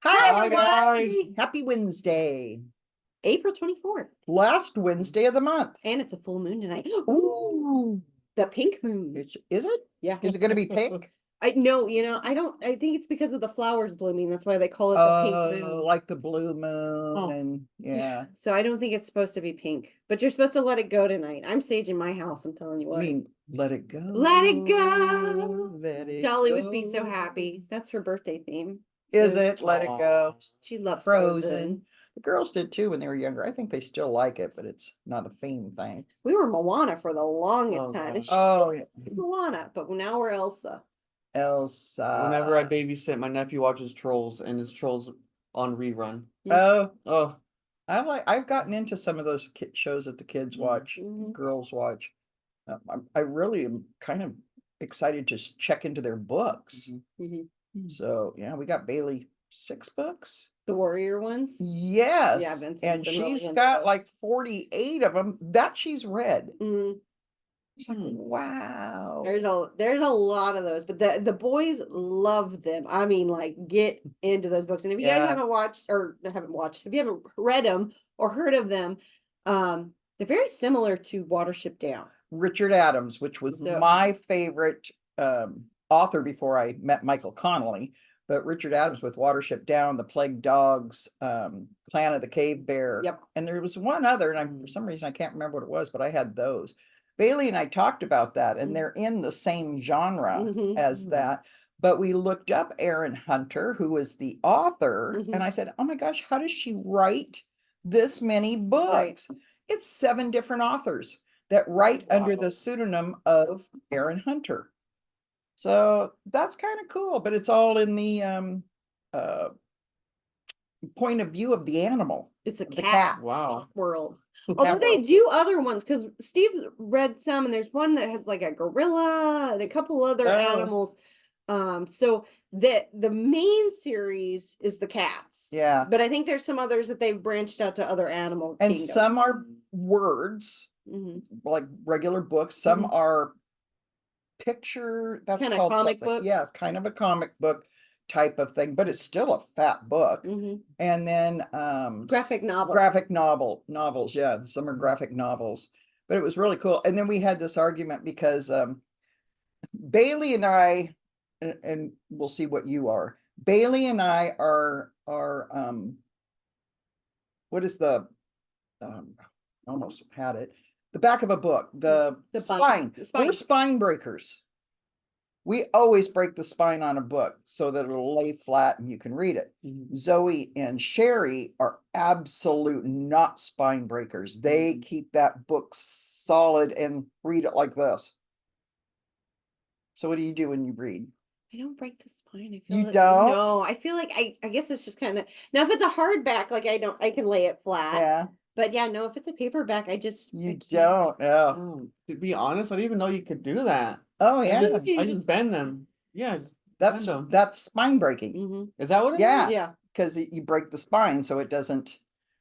Hi, Hi, guys. everybody. Happy Wednesday. April 24th. Last Wednesday of the month. And it's a full moon tonight. Ooh. The pink moon. Is it? Yeah. Is it going to be pink? I think it's because of the flowers blooming. That's why they call it the pink moon. Like the blue moon and yeah. So I don't think it's supposed to be pink, but you're supposed to let it go tonight. I'm saging my house. I'm telling you I what. mean, let it go. Let it go. Let it Dolly go. would be so happy. That's her birthday theme. Is it? Let it go. She loves Frozen. Frozen. The girls did too when they were younger. I think they still like it, but it's not a theme thing. We were Moana for the longest time. And Yeah. Moana, but now we're Elsa. Elsa. Whenever I babysit, my nephew watches Trolls, and it's Trolls on rerun. Oh, I've gotten into some of those shows that the kids watch, girls watch. I really am kind of excited to check into their books. So yeah, we got Bailey 6 books. The warrior ones? Yes. Yeah, Vincent's and been she's really got into like 48 of them that she's read. It's like, those. wow. There's a lot of those, but the boys love them. I mean, like, get into those books. And if you guys if you haven't read them or heard of them, they're very similar to Watership Down. Richard Adams, which was my favorite author before I met Michael Connelly. But Richard Adams with Watership Down, The Plague Dogs, Clan of the Cave Bear. Yep. And there was one other, and for some reason I can't remember what it was, but I had those. Bailey and I talked about that, and they're in the same genre as that. But we looked up Erin Hunter, who is the author, and I said, oh my gosh, how does she write this many books? Right. It's 7 different authors that write under the pseudonym of Erin Hunter. So that's kind of cool, but it's all in the point of view of the animal. It's a cat world. Although they do other ones, because Steve read some, and there's one that has like a gorilla and a couple other animals. So the main series is the cats. Yeah. But I think there's some others that they've branched out to other animal and kingdoms. Some are words, like regular books. Some are picture, that's kind called of comic something. books. Yeah, kind of a comic book type of thing, but it's still a fat book. And then graphic novels. Yeah, some are graphic novels, but it was really cool. And then we had this argument because Bailey and I, and we'll see what you are. Bailey and I are what is the almost had it, the back of a book, the spine. We're spine breakers. We always break the spine on a book so that it'll lay flat and you can read it. Zoe and Sherry are absolute not spine breakers. They keep that book solid and read it like this. So what do you do when you read? I don't break the spine. You don't? No, I feel like I guess it's just kind of, now if it's a hardback, like I can lay it flat. Yeah. But yeah, no, if it's a paperback, I don't. Yeah. To be honest, I didn't even know you could do that. Oh yeah. I just bend them. Yeah. That's spine breaking. Is that what it is? Yeah. Because you break the spine so it doesn't,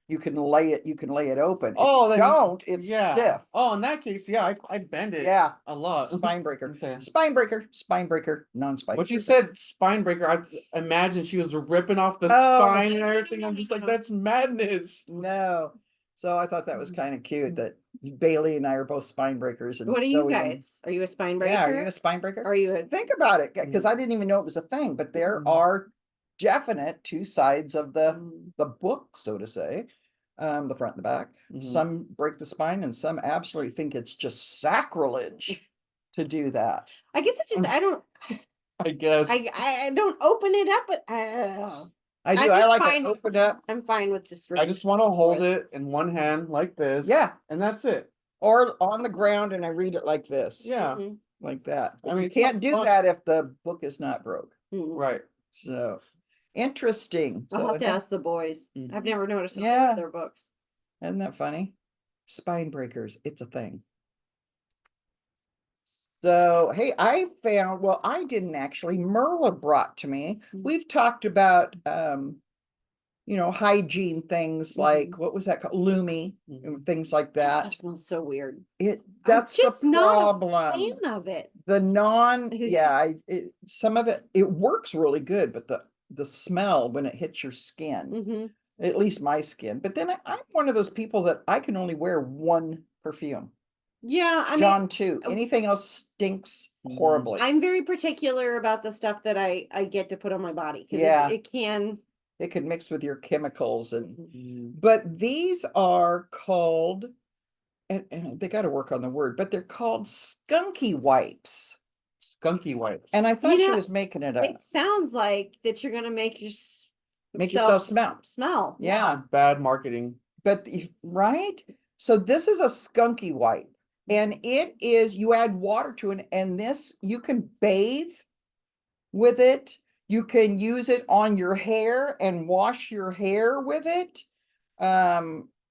you can lay it open. Oh, it's stiff. Oh, in that case, yeah, I bend it. Yeah. A lot. Spine breaker. Okay. Spine breaker, non-spine. When she said spine breaker, I imagine she was ripping off the spine and everything. I'm just like, that's madness. No. So I thought that was kind of cute that Bailey and I are both spine breakers. And what are you guys? Are you a spine breaker? Yeah, are you a spine breaker? Are you think about it, because I didn't even know it was a thing, but there are definite 2 sides of the book, so to say. The front and the back. Some break the spine and some absolutely think it's just sacrilege to do that. I guess it's just I don't open it up, but I do. I like it opened up. I'm fine with just I just want to hold it in one hand like this. Yeah. And that's it. Or on the ground and I read it like this. Yeah. Like that. I mean, you can't do that if the book is not broke. Right. So interesting. I'll have to ask the boys. I've never noticed their books. Isn't that funny? Spine breakers, it's a thing. So, hey, I didn't actually, Merla brought to me. We've talked about, hygiene things like, what was that called? Lumi, and things like that. That smells so weird. That's just the problem. Not a fan of it. Some of it works really good, but the smell when it hits your skin, Mhm. at least my skin. But then I'm one of those people that I can only wear one perfume. Yeah, I mean, John too. uh, Anything else stinks Mhm. horribly. I'm very particular about the stuff that I get to put on my body because Yeah. it can. It could mix with your chemicals and, Mhm. but these are called, and they got to work on the word, but they're called skunky wipes. Skunky wipes. And I You thought she know, was making it up. It sounds like that you're gonna make Make yourself smell. smell. Yeah. Bad marketing. But right? So this is a skunky wipe. And it is, you add water to it, and this, you can bathe with it. You can use it on your hair and wash your hair with it.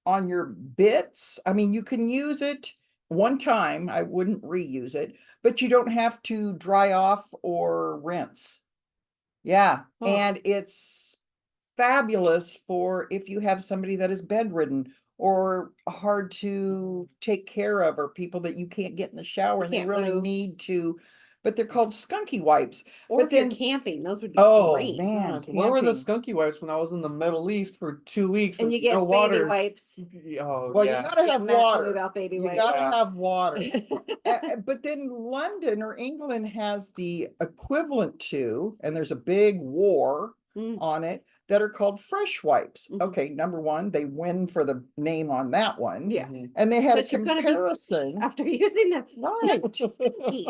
On your bits. I mean, you can use it one time. I wouldn't reuse it, but you don't have to dry off or rinse. Yeah. Huh. And it's fabulous for if you have somebody that is bedridden or hard to take care of, or people that you can't get in the shower and they Can't really move. need to, but they're called skunky wipes. Or But if you're then, camping, those would be oh great. man, Gosh, where were the camping. skunky wipes when I was in the Middle East for 2 weeks And you get no baby water? wipes. Oh Well, you yeah. gotta Yeah, have Matt told me water. about baby You wipes. gotta Yeah. have water. But then London or England has the equivalent to, and there's a big war Mm. on it, that are called fresh wipes. Mhm. Okay, number one, they win for the name on that one. Yeah. Mhm. And they had a But you're gonna be comparison. After using them. Right.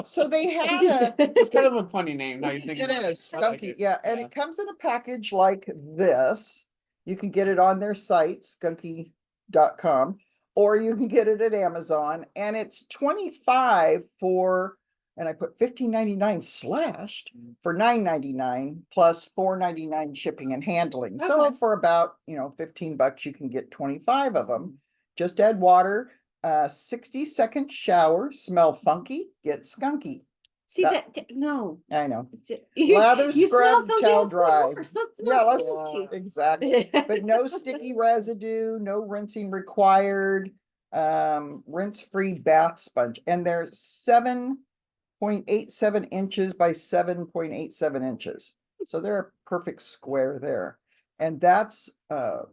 So they had a, It's kind of a funny name. Now you think it about is I like skunky, it. yeah, and it comes in a package like this. You can get it on their site, skunky.com, or you can get it at Amazon, and it's 25 for, and I put 15.99 slashed for 9.99 plus 4.99 shipping and handling. So Okay. for about, $15, you can get 25 of them. Just add water, 60-second shower, smell funky, get skunky. See That- no. I know. You, Lather, you smell scrub, funky, towel don't smell dry. worse. Don't Yeah, smell let's, funky. exactly. But no sticky residue, no rinsing required, rinse-free bath sponge. And they're 7.87 inches by 7.87 inches. So they're a perfect square there. And that's, let's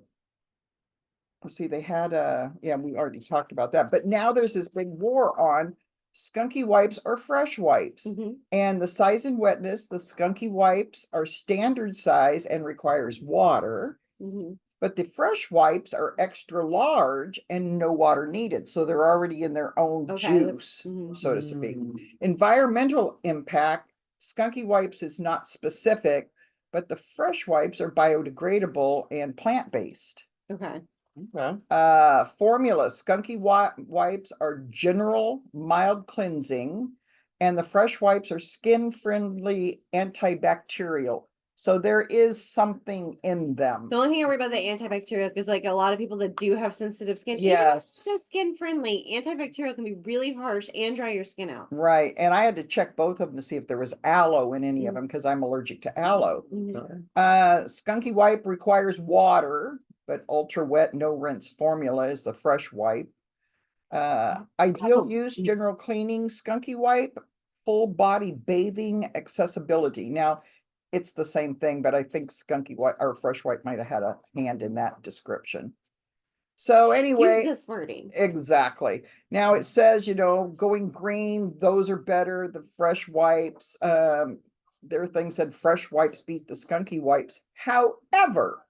see, they had yeah, we already talked about that, but now there's this big war on skunky wipes or fresh wipes. Mhm. And the size and wetness, the skunky wipes are standard size and requires water, Mhm. but the fresh wipes are extra large and no water needed. So they're already in their own Okay. juice, Mhm. so to speak. Mm. Environmental impact, skunky wipes is not specific, but the fresh wipes are biodegradable and plant-based. Okay. Okay. Formula, skunky wipes are general, mild cleansing, and the fresh wipes are skin-friendly, antibacterial. So there is something in them. The only thing I worry about the antibacterial is like a lot of people that do have sensitive skin. Even if it Yes. says skin friendly, antibacterial can be really harsh and dry your skin out. Right, and I had to check both of them to see if there was aloe in any of Mm. them because I'm allergic to aloe. Mhm. Skunky wipe requires water, but ultra wet, no rinse formula is the fresh wipe. Ideal use, general cleaning, skunky wipe, full body bathing accessibility. Now, it's the same thing, but I think skunky wipe or fresh wipe might have had a hand in that description. So Use anyway, this wording. exactly. Now it says, going green, those are better, the fresh wipes. Their thing said fresh wipes beat the skunky wipes. However,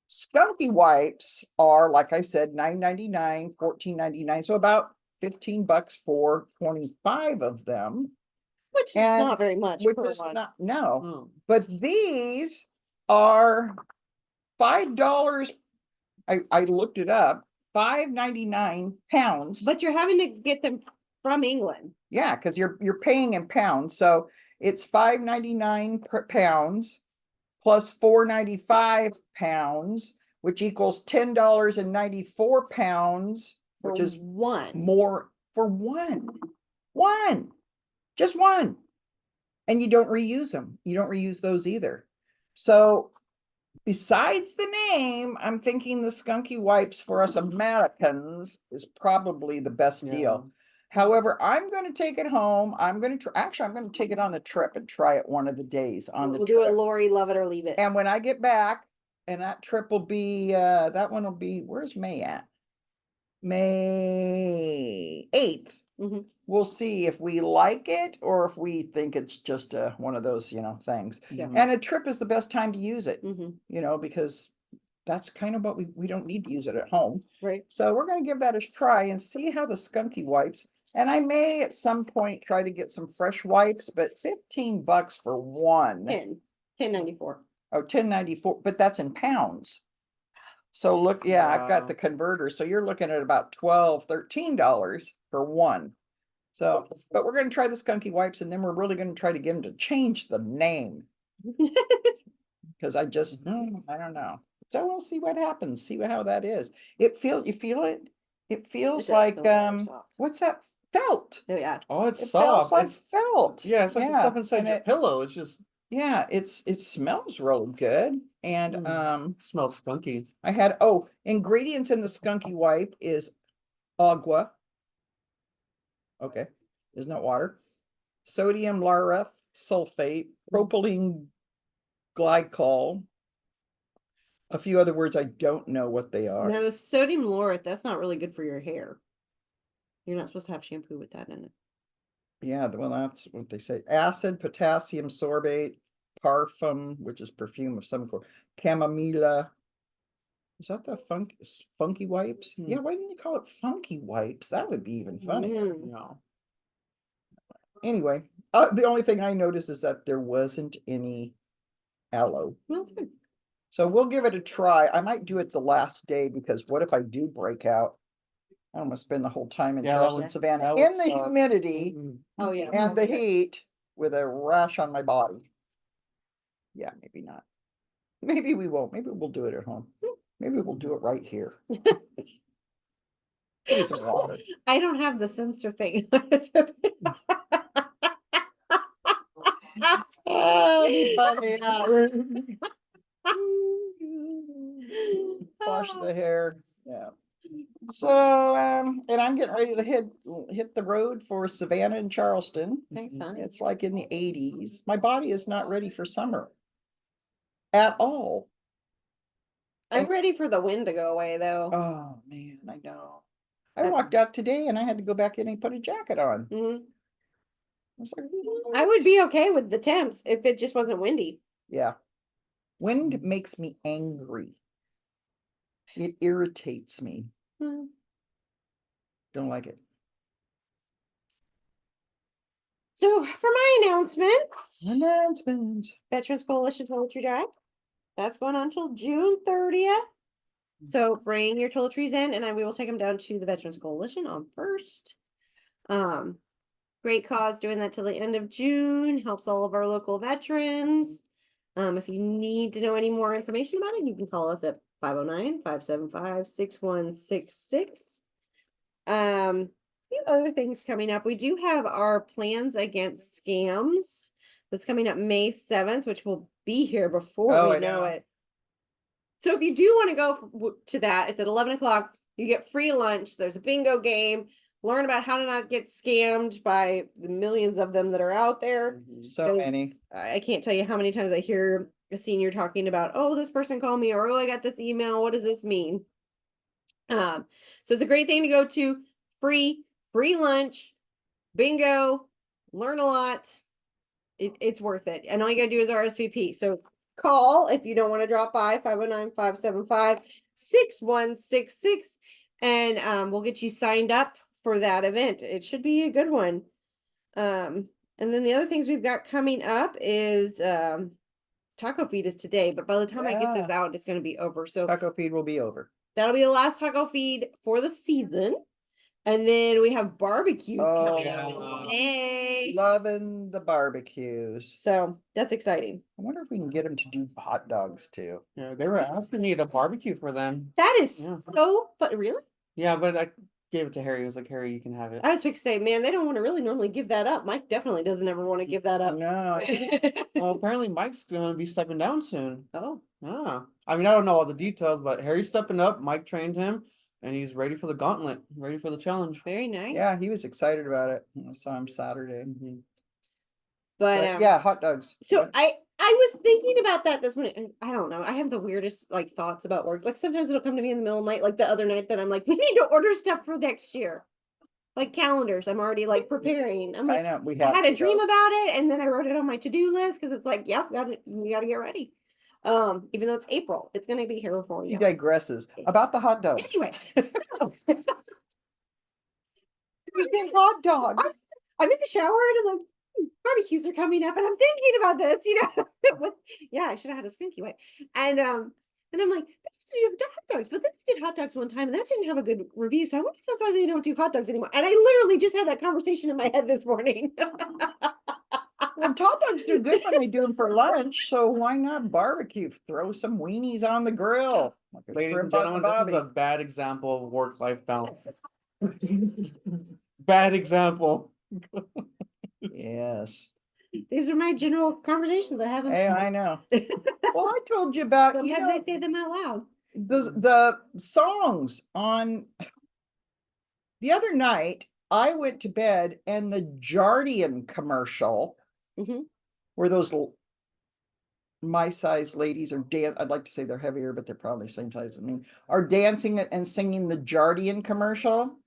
skunky wipes are, like I said, $9.99, $14.99, so about $15 for 25 of them. Which is And not very much Which per is one. not, no, Oh. but these are $5. I looked it up, £5.99. But you're having to get them from England. Yeah, because you're paying in pounds, so it's $5.99 per pounds plus £4.95, which equals $10.94, which For is one. more for one, just one. And you don't reuse them. You don't reuse those either. So besides the name, I'm thinking the skunky wipes for us Americans is probably the best Yeah. deal. However, I'm gonna take it home. I'm gonna actually, I'm gonna take it on the trip and try it one of the days on the We'll do it, trip. Lori, love it or leave it. And when I get back, and that trip will be, that one will be, where's May at? May 8th. Mhm. We'll see if we like it or if we think it's just one of those, things. Yeah. And a trip is the best time to use it, Mhm. because that's kind of what we don't need to use it at home. Right. So we're gonna give that a try and see how the skunky wipes. And I may at some point try to get some fresh wipes, but $15 for one. 10.94. Oh, 10.94, but that's in pounds. So look, yeah, I've got Wow. the converter. So you're looking at about $12, $13 for one. So, but we're gonna try the skunky wipes and then we're really gonna try to get them to change the name. Because I just, I don't know. So we'll see what happens, see how that is. It feels, you feel it? It feels does like, feel very soft. what's that? Felt. Oh, yeah. Oh, It it's feels soft. like It's felt. yeah, it's like the stuff inside and your it, pillow. It's just yeah, it smells really good. And, smells skunky. I had, ingredients in the skunky wipe is agua. Okay, there's no water. Sodium lauryl sulfate, propylene glycol. A few other words I don't know what they are. Now the sodium lauryl, that's not really good for your hair. You're not supposed to have shampoo with that in it. Yeah, well, that's what they say. Acid, potassium sorbate, parfum, which is perfume of some sort, chamomilla. Is that the funky wipes? Yeah, why didn't you call it funky wipes? That would be even funnier. Mm. No. Anyway, the only thing I noticed is that there wasn't any aloe. Well, that's good. So we'll give it a try. I might do it the last day because what if I do break out? I don't want to spend the whole time in Yeah, that Charleston, would- Savannah, that would in the suck. humidity Oh, yeah. and the heat with a rash on my body. Yeah, maybe not. Maybe we won't. Maybe we'll do it at home. Maybe we'll do it right here. Give me some water. I don't have the sensor thing. Oh, it'd be funny. Wash the hair. Yeah. So, and I'm getting ready to hit the road for Savannah and Charleston. Okay, fun. It's like in the 80s. My body is not ready for summer at all. I'm ready for the wind to go away, though. Oh man, I know. I walked out today and I had to go back in and put a jacket on. Mhm. I was like, I would be okay with the temps if it just wasn't windy. yeah. Wind makes me angry. It irritates me. Mm. Don't like it. So for my announcements, Announcements. Veterans Coalition Toiletry Drive, that's going on until June 30th. So bring your toiletries in and we will take them down to the Veterans Coalition on 1st. Great cause doing that till the end of June, helps all of our local veterans. If you need to know any more information about it, you can call us at 509-575-6166. A few other things coming up. We do have our plans against scams. That's coming up May 7th, which will be here before we know it. So if you do want to go to that, it's at 11 o'clock. You get free lunch. There's a bingo game. Learn about how to not get scammed by the millions of them that are out there. So many. I can't tell you how many times I hear a senior talking about, oh, this person called me, or oh, I got this email. What does this mean? So it's a great thing to go to. Free lunch, bingo, learn a lot. It's worth it. And all you gotta do is RSVP. So call if you don't want to drop by 509-575-6166 and we'll get you signed up for that event. It should be a good one. And then the other things we've got coming up is Taco Feed is today, but by the time I get this out, it's going to be over. So Taco Feed will be over. That'll be the last Taco Feed for the season. And then we have barbecues coming up in May. Loving the barbecues. So that's exciting. I wonder if we can get them to do hot dogs too. Yeah, they were asking me to barbecue for them. That is Yeah. so, but really? Yeah, but I gave it to Harry. He was like, Harry, you can have it. I was fixed to say, man, they don't want to really normally give that up. Mike definitely doesn't ever want to give that up. No. Well, apparently Mike's going to be stepping down soon. Oh, Yeah. I mean, I don't know all the details, but Harry's stepping up. Mike trained him. and he's ready for the gauntlet, ready for the challenge. Very nice. Yeah, he was excited about it. I saw him Saturday. Mhm. But Yeah, hot dogs. so What? I was thinking about that this morning. And I don't know. I have the weirdest like thoughts about work. Like sometimes it'll come to me in the middle of the night, like the other night that I'm like, we need to order stuff for next year. Like calendars. I'm already like preparing. I'm I like, know, we I have had a to dream go. about it, and then I wrote it on my to-do list because it's like, yep, we gotta get ready. Even though it's April, it's gonna be here before He you know. digresses. About the hot dogs. Anyway, so, Freaking hot dogs. I'm in the shower and I'm like, barbecues are coming up, and I'm thinking about this, you know. Yeah, I should have had a skunky wipe. And I'm like, they used to do hot dogs, but then they did hot dogs one time, and that didn't have a good review. So I wonder if that's why they don't do hot dogs anymore. And I literally just had that conversation in my head this morning. Well, hot dogs do good when they do them for lunch, so why not barbecue? Throw some weenies on the grill. Like a Ladies and shrimp on the gentlemen, this is a bobby. bad example of work-life balance. Bad example. Yes. These are my general conversations I have. Hey, I know. Well, I told you about, you Sometimes I know, say them out loud. the songs on the other night. I went to bed and the Jardian commercial, Mhm. where those my size ladies are I'd like to say they're heavier, but they're probably the same size as me, are dancing and singing the Jardian commercial.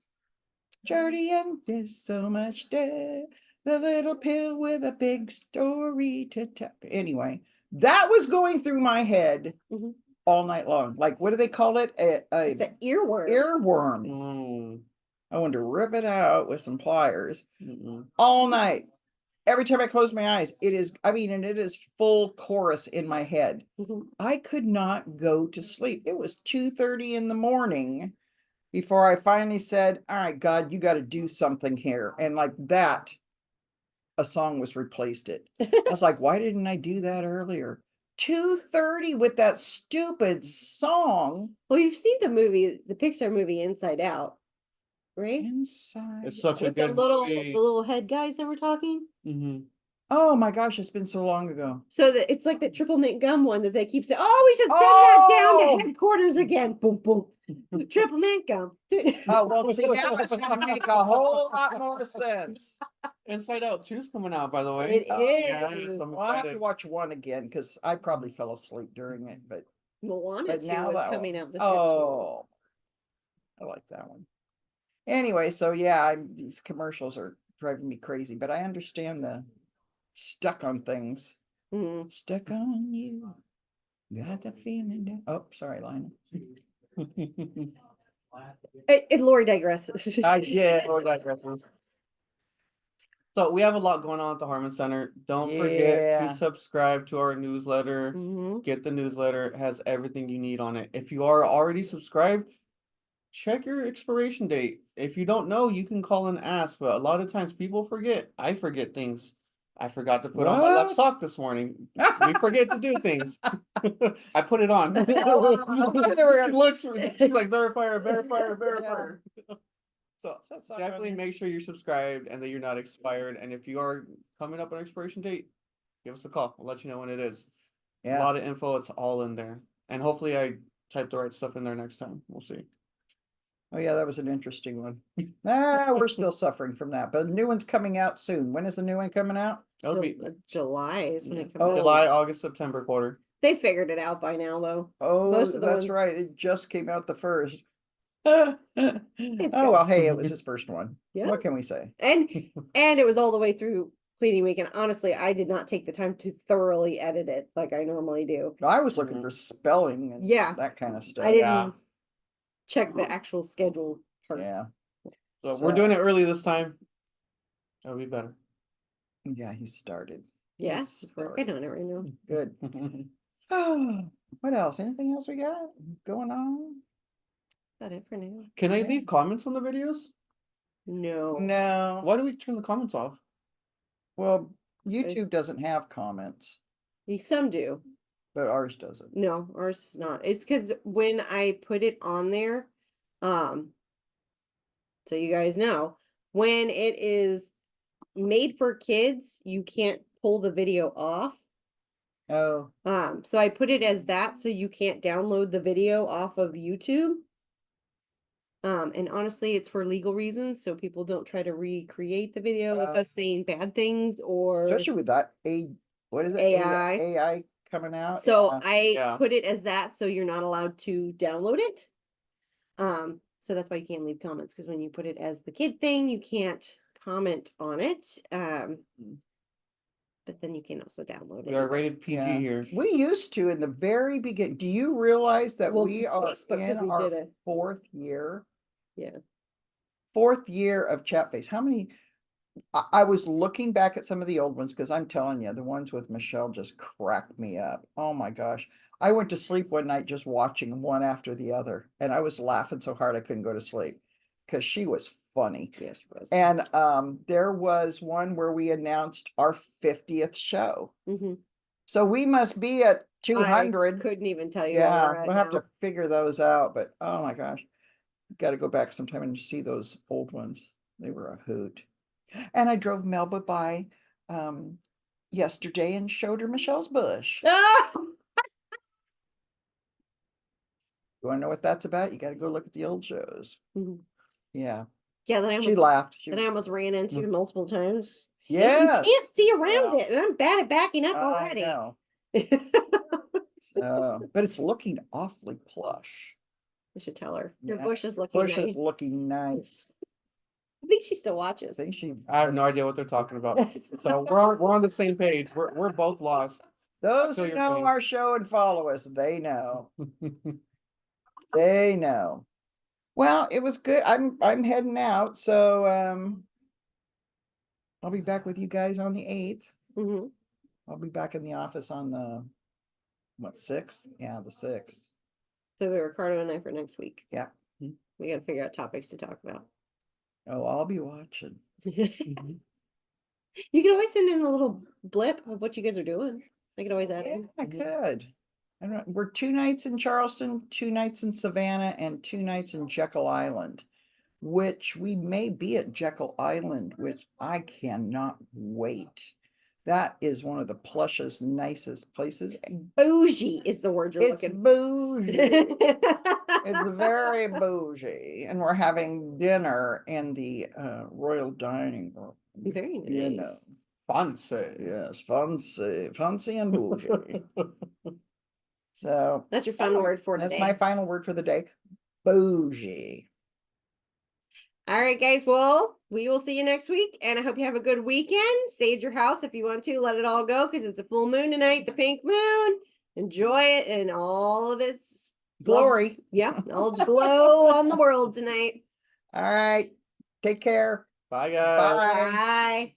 Jardian, there's so much there. The little pill with a big story to tell. Anyway, that was going through my head Mhm. all night long. Like, what do they call it? It's an earworm. Earworm. Mm, I wanted to rip it out with some pliers mm-mm. all night. Every time I close my eyes, it is, I mean, and it is full chorus in my head. Mhm. I could not go to sleep. It was 2:30 in the morning before I finally said, all right, God, you got to do something here. And like that, a song was replaced it. I was like, why didn't I do that earlier? 2:30 with that stupid song. Well, you've seen the movie, the Pixar movie Inside Out, right? Inside. It's such a With the good the little head guys that were talking. hmm Oh my gosh, it's been so long ago. So that it's like the triple mint gum one that they keep saying, oh, we should send that down Oh! to headquarters again. Boom, boom. Triple mint gum. Oh, well, see, now it's gonna make a whole lot more sense. Inside Out 2's coming out, by the way. It is. Yes, I'm Well, I have to excited. watch one again because I probably fell asleep during it, but Moana 2 now is that coming one. out this year. Oh, I like that one. Anyway, so yeah, these commercials are driving me crazy, but I understand the stuck on things. Mhm. Stuck on you. Got the feeling that. Oh, sorry, Lionel. Lori digresses. I did. Or digressions. So we have a lot going on at the Harman Center. Don't forget Yeah. to subscribe to our newsletter. Mhm. Get the newsletter. It has everything you need on it. If you are already subscribed, check your expiration date. If you don't know, you can call and ask. But a lot of times people forget. I forget things. I forgot to put on my left What? sock this morning. We forget to do things. I put it on. She looks. She's like verifier, verifier, verifier. So definitely make sure you're subscribed and that you're not expired. And if you are coming up on expiration date, give us a call. We'll let you know when it is. A Yeah. lot of info. It's all in there. And hopefully I type the right stuff in there next time. We'll see. Oh yeah, that was an interesting one. We're still suffering from that, but the new one's coming out soon. When is the new one coming out? That'll be July is when it comes Oh. out. July, August, September quarter. They figured it out by now, though. Oh, Most of the that's ones- right. It just came out the first. Oh good. well, hey, it was his first one. Yeah. What can we say? And it was all the way through cleaning week. And honestly, I did not take the time to thoroughly edit it like I normally do. I was looking Mhm. for spelling and Yeah. that kind of stuff. I didn't Yeah. check the actual schedule part. Yeah. So So- we're doing it early this time. That'll be better. Yeah, he started. Yeah, He's he's working on it right now. Good. What else? Anything else we got going on? Got it for now. Can I Yeah. leave comments on the videos? No. No. Why do we turn the comments off? Well, YouTube doesn't have comments, Some do. but ours doesn't. No, ours is not. It's because when I put it on there, so you guys know, when it is made for kids, you can't pull the video off. Oh, So I put it as that so you can't download the video off of YouTube. And honestly, it's for legal reasons, so people don't try to recreate the video with us saying bad things or Especially with that what is it? AI. AI coming out. So Yeah. I Yeah. put it as that, so you're not allowed to download it. So that's why you can't leave comments, because when you put it as the kid thing, you can't comment on it. But then you can also download We it. are rated PG Yeah. here. We used to in the very beginning. Do you realize that Well, we are Facebook, 'cause in we our did it. 4th year? Yeah. 4th year of Chatface. How many? I was looking back at some of the old ones because I'm telling you, the ones with Michelle just cracked me up. Oh my gosh. I went to sleep one night just watching one after the other, and I was laughing so hard I couldn't go to sleep because she was funny. Yes, it was. And there was one where we announced our 50th show. Mm-hmm. So we must be at 200. I couldn't even tell you where Yeah, we're at we'll have now. to figure those out, but oh my gosh. Got to go back sometime and see those old ones. They were a hoot. And I drove Melba by yesterday and showed her Michelle's bush. Ah! You want to know what that's about? You got to go look at the old shows. Mhm. Yeah. Yeah, then I She almost, laughed. She, then I almost ran into it multiple times. And yes. you can't see around Yeah. it, and I'm bad at backing up I already. know. But it's looking awfully plush. I should tell her. Your Yeah. bush is looking Bush nice. is looking nice. I think she still watches. I think she. I have no idea what they're talking about. So we're on the same page. We're both lost. Those feel who your know pain. our show and follow us, they know. They know. Well, it was good. I'm heading out, so I'll be back with you guys on the 8th. Mm-hmm. I'll be back in the office on the 6th? Yeah, the 6th. So Ricardo and I for next week. Yeah. We got to figure out topics to talk about. Oh, I'll be watching. Mhm. You can always send in a little blip of what you guys are doing. I could always add Yeah, in. I could. I don't, we're 2 nights in Charleston, 2 nights in Savannah, and 2 nights in Jekyll Island, which we may be at Jekyll Island, which I cannot wait. That is one of the plushest, nicest places. Bougie is the word you're It's looking bougie. for. It's very bougie. And we're having dinner in the royal dining room. Very nice. You know. Fancy. Yes, fancy and bougie. So That's your final word for that's today. my final word for the day. Bougie. All right, guys. Well, we will see you next week, and I hope you have a good weekend. Sage your house if you want to. Let it all go because it's a full moon tonight, the pink moon. Enjoy it and all of its Glory. Yeah, all glow on the world tonight. All right. Take care. Bye, guys. Bye.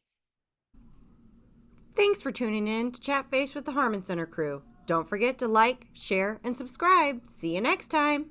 Thanks for tuning in to Chat Face with the Harman Center crew. Don't forget to like, share, and subscribe. See you next time.